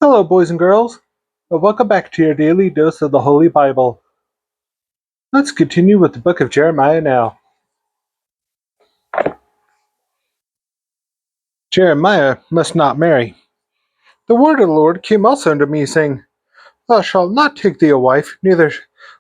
Hello, boys and girls. Welcome back to your daily dose of the Holy Bible. Let's continue with the book of Jeremiah now. Jeremiah must not marry. The word of the Lord came also unto me, saying, Thou shalt not take thee a wife, neither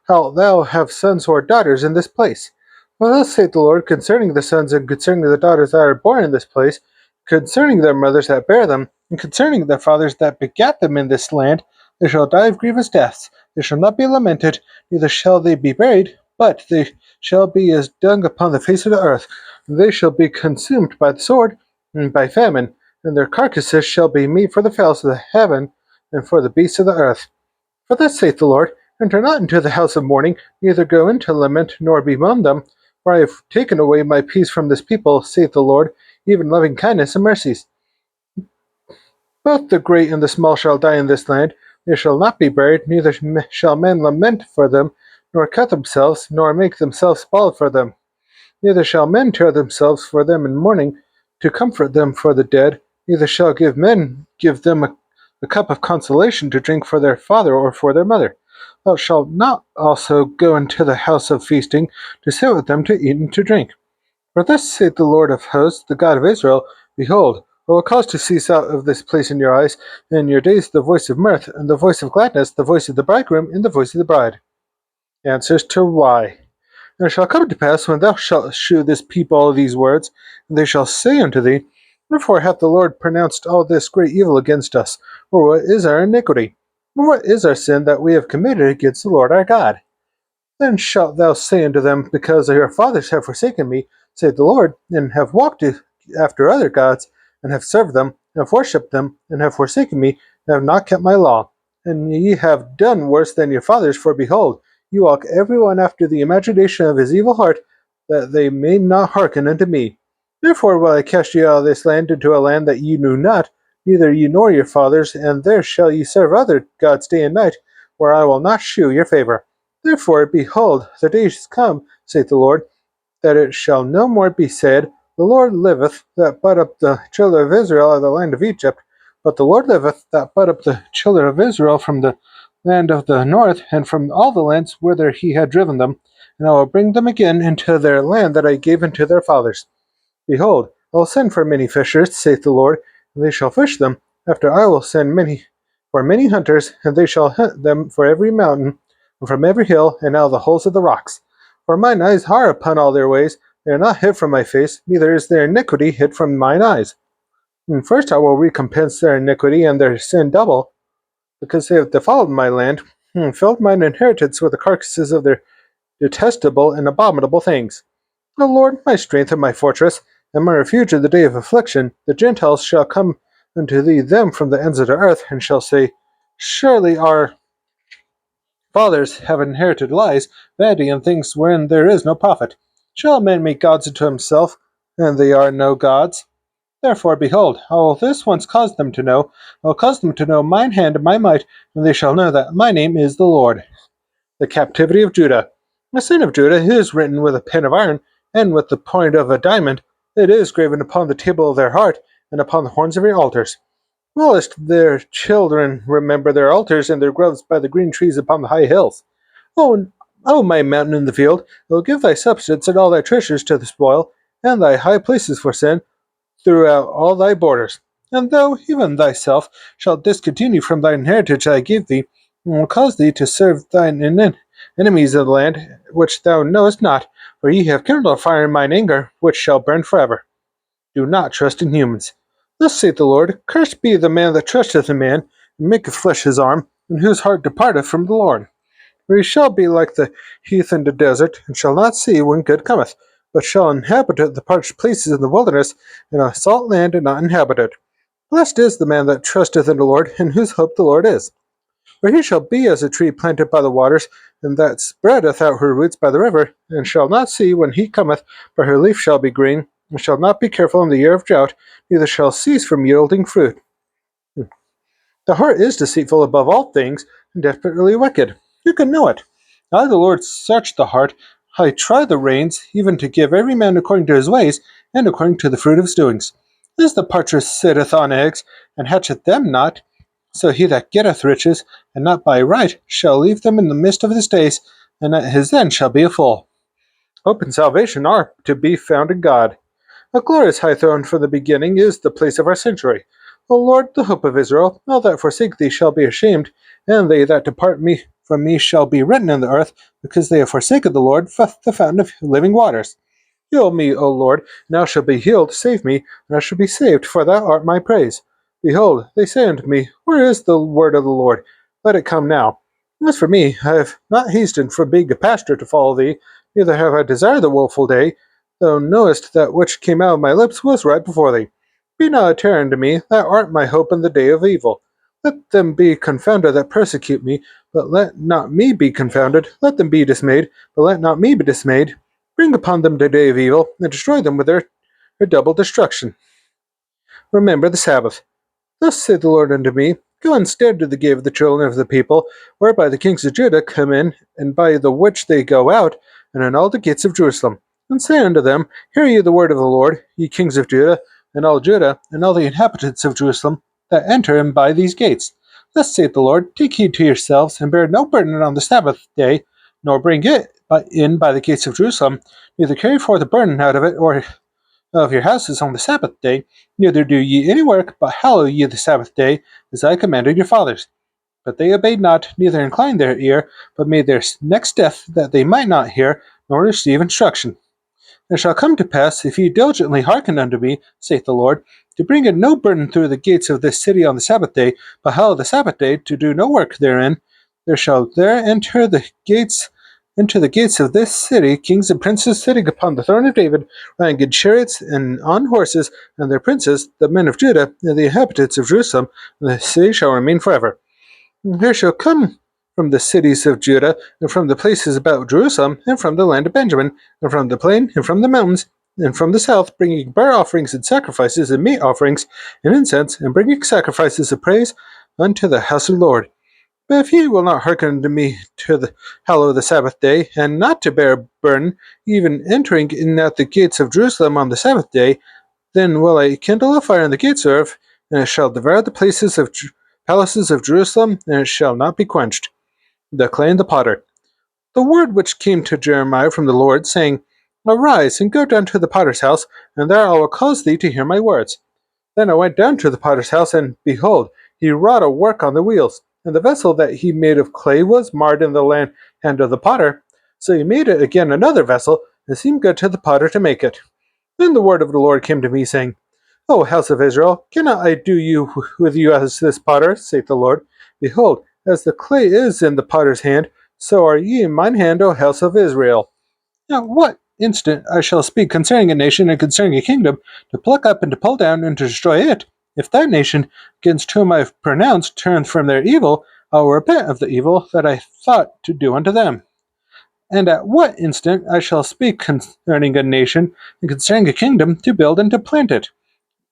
shalt thou have sons or daughters in this place. For thus saith the Lord concerning the sons and concerning the daughters that are born in this place, concerning their mothers that bear them, and concerning their fathers that begat them in this land, they shall die of grievous deaths. They shall not be lamented, neither shall they be buried, but they shall be as dung upon the face of the earth. And they shall be consumed by the sword and by famine, and their carcasses shall be meat for the fowls of the heaven and for the beasts of the earth. For thus saith the Lord, Enter not into the house of mourning, neither go in to lament, nor bemoan them. For I have taken away my peace from this people, saith the Lord, even loving kindness and mercies. Both the great and the small shall die in this land. They shall not be buried, neither shall men lament for them, nor cut themselves, nor make themselves bald for them. Neither shall men tear themselves for them in mourning, to comfort them for the dead. Neither shall men give them a cup of consolation to drink for their father or for their mother. Thou shalt not also go into the house of feasting, to sit with them to eat and to drink. For thus saith the Lord of hosts, the God of Israel, Behold, I will cause to cease out of this place in your eyes, and in your days the voice of mirth, and the voice of gladness, the voice of the bridegroom, and the voice of the bride. Answers to why. And it shall come to pass, when thou shalt shew this people all these words, and they shall say unto thee, Wherefore hath the Lord pronounced all this great evil against us? Or what is our iniquity? Or what is our sin that we have committed against the Lord our God? Then shalt thou say unto them, Because your fathers have forsaken me, saith the Lord, and have walked after other gods, and have served them, and have worshipped them, and have forsaken me, and have not kept my law. And ye have done worse than your fathers, for behold, you walk every one after the imagination of his evil heart, that they may not hearken unto me. Therefore will I cast you out of this land into a land that ye knew not, neither ye nor your fathers, and there shall ye serve other gods day and night, where I will not shew your favor. Therefore, behold, the days come, saith the Lord, that it shall no more be said, The Lord liveth, that brought up the children of Israel out of the land of Egypt, but the Lord liveth, that brought up the children of Israel from the land of the north, and from all the lands whither he had driven them, and I will bring them again into their land that I gave unto their fathers. Behold, I will send for many fishers, saith the Lord, and they shall fish them. After I will send many hunters, and they shall hunt them for every mountain, and from every hill, and out of the holes of the rocks. For mine eyes are upon all their ways, they are not hid from my face, neither is their iniquity hid from mine eyes. And first I will recompense their iniquity and their sin double, because they have defiled my land, and filled mine inheritance with the carcasses of their detestable and abominable things. O Lord, my strength and my fortress, and my refuge in the day of affliction, the Gentiles shall come unto thee them from the ends of the earth, and shall say, Surely our fathers have inherited lies, vanity, and things wherein there is no profit. Shall a man make gods unto himself, and they are no gods? Therefore, behold, I will this once cause them to know, I will cause them to know mine hand and my might, and they shall know that my name is the Lord. The Captivity of Judah. The sin of Judah is written with a pen of iron, and with the point of a diamond. It is graven upon the table of their heart, and upon the horns of your altars. Whilst their children remember their altars and their groves by the green trees upon the high hills. O my mountain in the field, I will give thy substance and all thy treasures to the spoil, and thy high places for sin, throughout all thy borders. And thou even thyself shalt discontinue from thine heritage I gave thee, and will cause thee to serve thine enemies of the land, which thou knowest not, for ye have kindled a fire in mine anger, which shall burn forever. Do not trust in humans. Thus saith the Lord, Cursed be the man that trusteth in man, and maketh flesh his arm, and whose heart departeth from the Lord. For he shall be like the heath in the desert, and shall not see when good cometh, but shall inhabit the parched places in the wilderness, in a salt land and not inhabited. Blessed is the man that trusteth in the Lord, in whose hope the Lord is. For he shall be as a tree planted by the waters, and that spreadeth out her roots by the river, and shall not see when heat cometh, for her leaf shall be green, and shall not be careful in the year of drought, neither shall cease from yielding fruit. The heart is deceitful above all things, and desperately wicked. Who can know it? I, the Lord, search the heart. I try the reins, even to give every man according to his ways, and according to the fruit of his doings. As the partridge sitteth on eggs, and hatcheth them not, So he that getteth riches, and not by right, shall leave them in the midst of his days, and at his end shall be a fool. Hope and salvation are to be found in God. A glorious high throne from the beginning is the place of our sanctuary. O Lord, the hope of Israel, all that forsake thee shall be ashamed, and they that depart from me shall be written in the earth, because they have forsaken the Lord, the fountain of living waters. Heal me, O Lord, and I shall be healed. Save me, and I shall be saved, for thou art my praise. Behold, they say unto me, where is the word of the Lord? Let it come now. As for me, I have not hastened from being a pastor to follow thee, neither have I desired the woeful day. Thou knowest that which came out of my lips was right before thee. Be not a terror unto me, thou art my hope in the day of evil. Let them be confounded that persecute me, but let not me be confounded. Let them be dismayed, but let not me be dismayed. Bring upon them the day of evil, and destroy them with their double destruction. Remember the Sabbath. Thus saith the Lord unto me, Go instead to the gate of the children of the people, whereby the kings of Judah come in, and by the which they go out, and in all the gates of Jerusalem. And say unto them, Hear ye the word of the Lord, ye kings of Judah, and all the inhabitants of Jerusalem, that enter in by these gates. Thus saith the Lord, Take heed to yourselves, and bear no burden on the Sabbath day, nor bring it in by the gates of Jerusalem, neither carry forth a burden out of it, or of your houses on the Sabbath day, neither do ye any work, but hallow ye the Sabbath day, as I commanded your fathers. But they obeyed not, neither inclined their ear, but made their necks deaf, that they might not hear, nor receive instruction. And it shall come to pass, if ye diligently hearken unto me, saith the Lord, to bring in no burden through the gates of this city on the Sabbath day, but hallow the Sabbath day, to do no work therein, there shall there enter the gates into the gates of this city kings and princes sitting upon the throne of David, riding in chariots and on horses, and their princes, the men of Judah, and the inhabitants of Jerusalem, and the city shall remain forever. And there shall come from the cities of Judah, and from the places about Jerusalem, and from the land of Benjamin, and from the plain, and from the mountains, and from the south, bringing burnt offerings and sacrifices and meat offerings and incense, and bringing sacrifices of praise unto the house of the Lord. But if ye will not hearken unto me to hallow the Sabbath day, and not to bear burden, even entering in at the gates of Jerusalem on the Sabbath day, then will I kindle a fire in the gates thereof, and it shall devour the palaces of Jerusalem, and it shall not be quenched. The clay and the potter. The word which came to Jeremiah from the Lord, saying, Arise, and go down to the potter's house, and there I will cause thee to hear my words. Then I went down to the potter's house, and behold, he wrought a work on the wheels, and the vessel that he made of clay was marred in the hand of the potter. So he made it again another vessel, and it seemed good to the potter to make it. Then the word of the Lord came to me, saying, O house of Israel, cannot I do with you as this potter, saith the Lord? Behold, as the clay is in the potter's hand, so are ye in mine hand, O house of Israel. Now what instant I shall speak concerning a nation and concerning a kingdom, to pluck up and to pull down and to destroy it, if that nation against whom I have pronounced turn from their evil, I will repent of the evil that I thought to do unto them. And at what instant I shall speak concerning a nation and concerning a kingdom, to build and to plant it.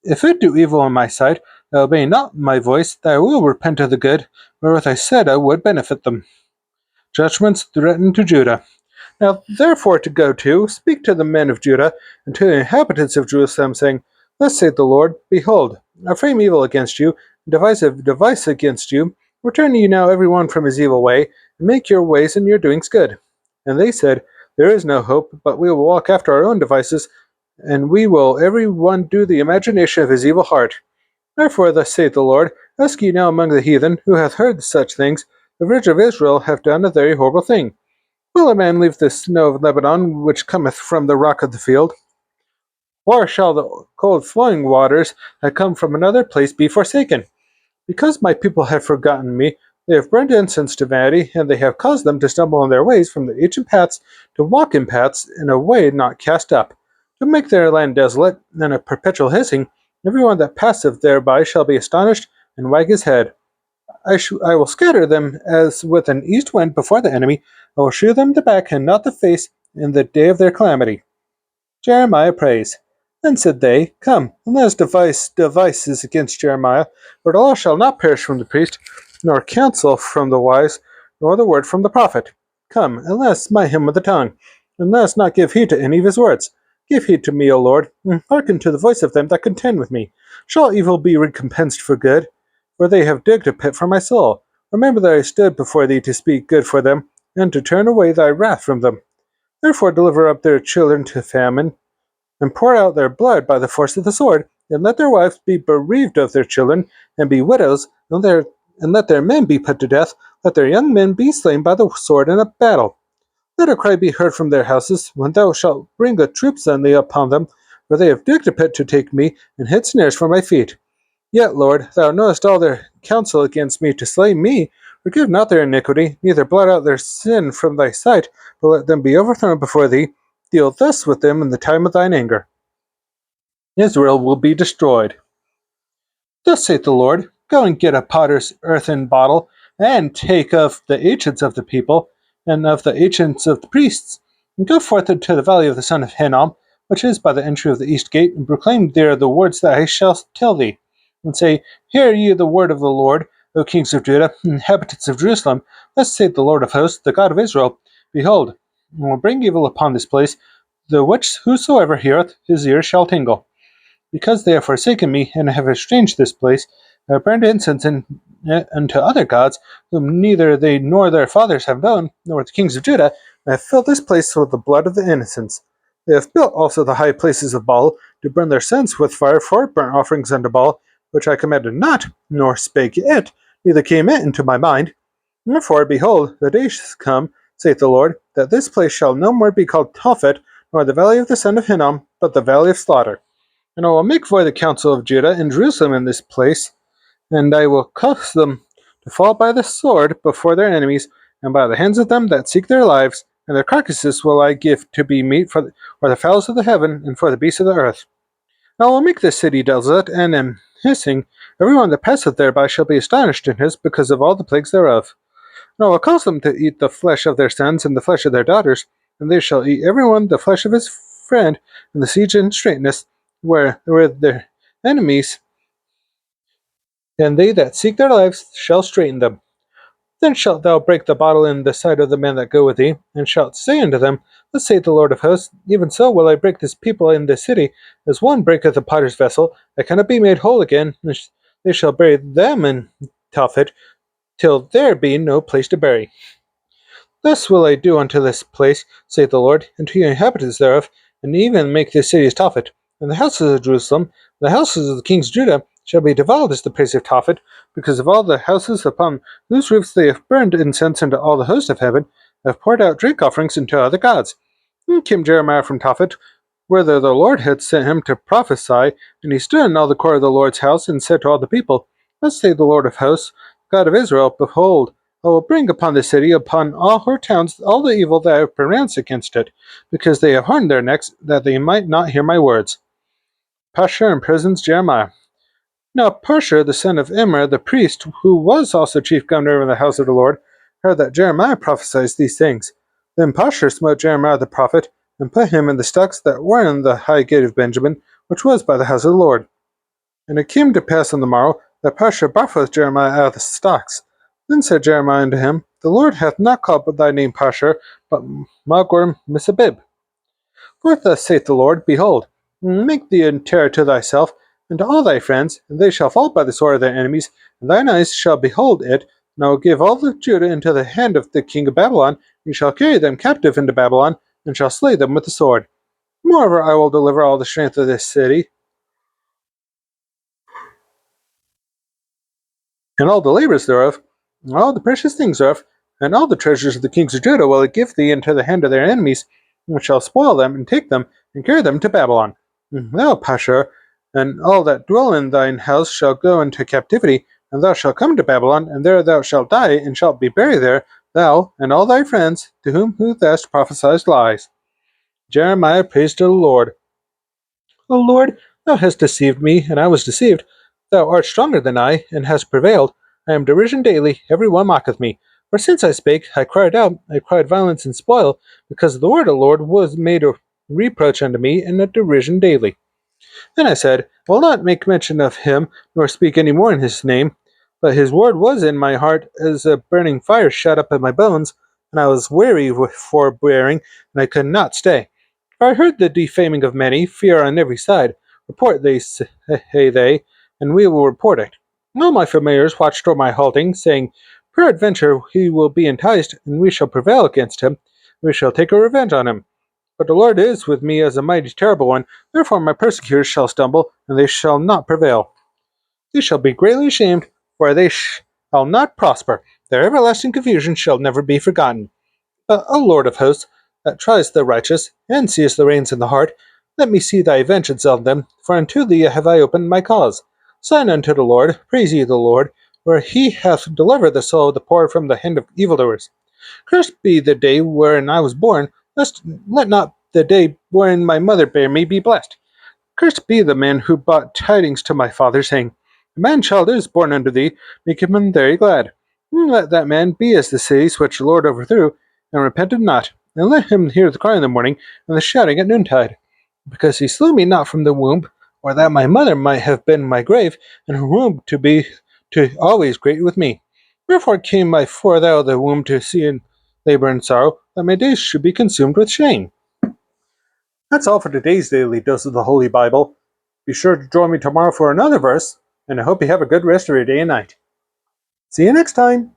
If it do evil in my sight, and obey not my voice, that I will repent of the good, wherewith I said I would benefit them. Judgments threatened to Judah. Now therefore to go to, speak to the men of Judah, and to the inhabitants of Jerusalem, saying, Thus saith the Lord, Behold, I frame evil against you, and devise a device against you. Return ye now every one from his evil way, and make your ways and your doings good. And they said, There is no hope, but we will walk after our own devices, and we will every one do the imagination of his evil heart. Therefore thus saith the Lord, Ask ye now among the heathen, who hath heard such things, the rich of Israel have done a very horrible thing. Will a man leave the snow of Lebanon, which cometh from the rock of the field? Or shall the cold flowing waters that come from another place be forsaken? Because my people have forgotten me, they have burned incense to vanity, and they have caused them to stumble on their ways from the ancient paths, to walk in paths in a way not cast up, to make their land desolate, and a perpetual hissing. Every one that passeth thereby shall be astonished, and wag his head. I will scatter them as with an east wind before the enemy. I will shew them the back and not the face in the day of their calamity. Jeremiah prays. Then said they, Come, and let us devise devices against Jeremiah, for the law shall not perish from the priest, nor counsel from the wise, nor the word from the prophet. Come, and let us smite him with the tongue, and let us not give heed to any of his words. Give heed to me, O Lord, and hearken to the voice of them that contend with me. Shall evil be recompensed for good? for they have digged a pit for my soul. Remember that I stood before thee to speak good for them, and to turn away thy wrath from them. Therefore deliver up their children to famine, and pour out their blood by the force of the sword, and let their wives be bereaved of their children, and be widows, and let their men be put to death, let their young men be slain by the sword in a battle. Let a cry be heard from their houses, when thou shalt bring the troops suddenly upon them, for they have digged a pit to take me, and hid snares for my feet. Yet, Lord, thou knowest all their counsel against me to slay me. Forgive not their iniquity, neither blot out their sin from thy sight, but let them be overthrown before thee. Deal thus with them in the time of thine anger. Israel will be destroyed. Thus saith the Lord, go and get a potter's earthen bottle, and take of the ancients of the people, and of the ancients of the priests, and go forth into the valley of the son of Hinnom, which is by the entry of the east gate, and proclaim there the words that I shall tell thee, and say, Hear ye the word of the Lord, O kings of Judah, inhabitants of Jerusalem. Thus saith the Lord of hosts, the God of Israel, Behold, I will bring evil upon this place, the which whosoever heareth, his ears shall tingle. Because they have forsaken me, and have estranged this place, I have burned incense unto other gods, whom neither they nor their fathers have known, nor the kings of Judah, and have filled this place with the blood of the innocents. They have built also the high places of Baal, to burn their sons with fire for burnt offerings unto Baal, which I commanded not, nor spake it, neither came it into my mind. Therefore, behold, the days come, saith the Lord, that this place shall no more be called Tophet, nor the valley of the son of Hinnom, but the valley of slaughter. And I will make void the counsel of Judah and Jerusalem in this place, and I will cause them to fall by the sword before their enemies, and by the hands of them that seek their lives, and their carcasses will I give to be meat for the fowls of the heaven, and for the beasts of the earth. And I will make this city desolate, and am hissing, every one that passeth thereby shall be astonished and hiss because of all the plagues thereof. And I will cause them to eat the flesh of their sons, and the flesh of their daughters, and they shall eat every one the flesh of his friend, and the siege and straitness, where their enemies, and they that seek their lives shall straiten them. Then shalt thou break the bottle in the sight of the men that go with thee, and shalt say unto them, Thus saith the Lord of hosts, even so will I break this people in this city, as one breaketh a potter's vessel, that cannot be made whole again, and they shall bury them in Tophet, till there be no place to bury. Thus will I do unto this place, saith the Lord, and to the inhabitants thereof, and even make this city as Tophet. And the houses of Jerusalem, and the houses of the kings of Judah, shall be defiled as the place of Tophet, because of all the houses upon whose roofs they have burned incense unto all the host of heaven, have poured out drink offerings unto other gods. Then came Jeremiah from Tophet, whither the Lord had sent him to prophesy, and he stood in all the court of the Lord's house, and said to all the people, Thus saith the Lord of hosts, God of Israel, Behold, I will bring upon this city, upon all her towns, all the evil that I have pronounced against it, because they have hardened their necks, that they might not hear my words. Pashur imprisons Jeremiah. Now Pashur, the son of Immer, the priest, who was also chief governor in the house of the Lord, heard that Jeremiah prophesied these things. Then Pashur smote Jeremiah the prophet, and put him in the stocks that were in the high gate of Benjamin, which was by the house of the Lord. And it came to pass on the morrow, that Pashur brought forth Jeremiah out of the stocks. Then said Jeremiah unto him, The Lord hath not called thy name Pashur, but Magor Missabib. For thus saith the Lord, Behold, make thee a terror to thyself, and to all thy friends, and they shall fall by the sword of their enemies, and thine eyes shall behold it, and I will give all the Judah into the hand of the king of Babylon, and he shall carry them captive into Babylon, and shall slay them with the sword. Moreover, I will deliver all the strength of this city, and all the labors thereof, and all the precious things thereof, and all the treasures of the kings of Judah will I give thee into the hand of their enemies, and shall spoil them, and take them, and carry them to Babylon. And thou, Pashur, and all that dwell in thine house shall go into captivity, and thou shalt come to Babylon, and there thou shalt die, and shalt be buried there, thou and all thy friends, to whom thou hast prophesied lies. Jeremiah prays to the Lord. O Lord, thou hast deceived me, and I was deceived. Thou art stronger than I, and hast prevailed. I am derision daily, every one mocketh me. For since I spake, I cried out, I cried violence and spoil, because the word of the Lord was made a reproach unto me, and a derision daily. Then I said, I will not make mention of him, nor speak any more in his name. But his word was in my heart as a burning fire shut up in my bones, and I was weary with forbearing, and I could not stay. For I heard the defaming of many, fear on every side. Report, they say they, and we will report it. All my familiars watched over my halting, saying, Peradventure he will be enticed, and we shall prevail against him. We shall take a revenge on him. But the Lord is with me as a mighty terrible one, therefore my persecutors shall stumble, and they shall not prevail. They shall be greatly ashamed, for they shall not prosper. Their everlasting confusion shall never be forgotten. But, O Lord of hosts, that triest the righteous, and seest the reins in the heart, let me see thy vengeance on them, for unto thee have I opened my cause. Sign unto the Lord, praise ye the Lord, for he hath delivered the soul of the poor from the hand of evildoers. Cursed be the day wherein I was born, let not the day wherein my mother bare me be blessed. Cursed be the man who brought tidings to my father, saying, A man child is born unto thee, make him very glad. And let that man be as the cities which the Lord overthrew, and repented not. And let him hear the cry in the morning, and the shouting at noontide. Because he slew me not from the womb, or that my mother might have been my grave, and her womb to be to always great with me. Wherefore came I forth out of the womb to see in labor and sorrow, that my days should be consumed with shame. That's all for today's daily dose of the Holy Bible. Be sure to join me tomorrow for another verse, and I hope you have a good rest of your day and night. See you next time!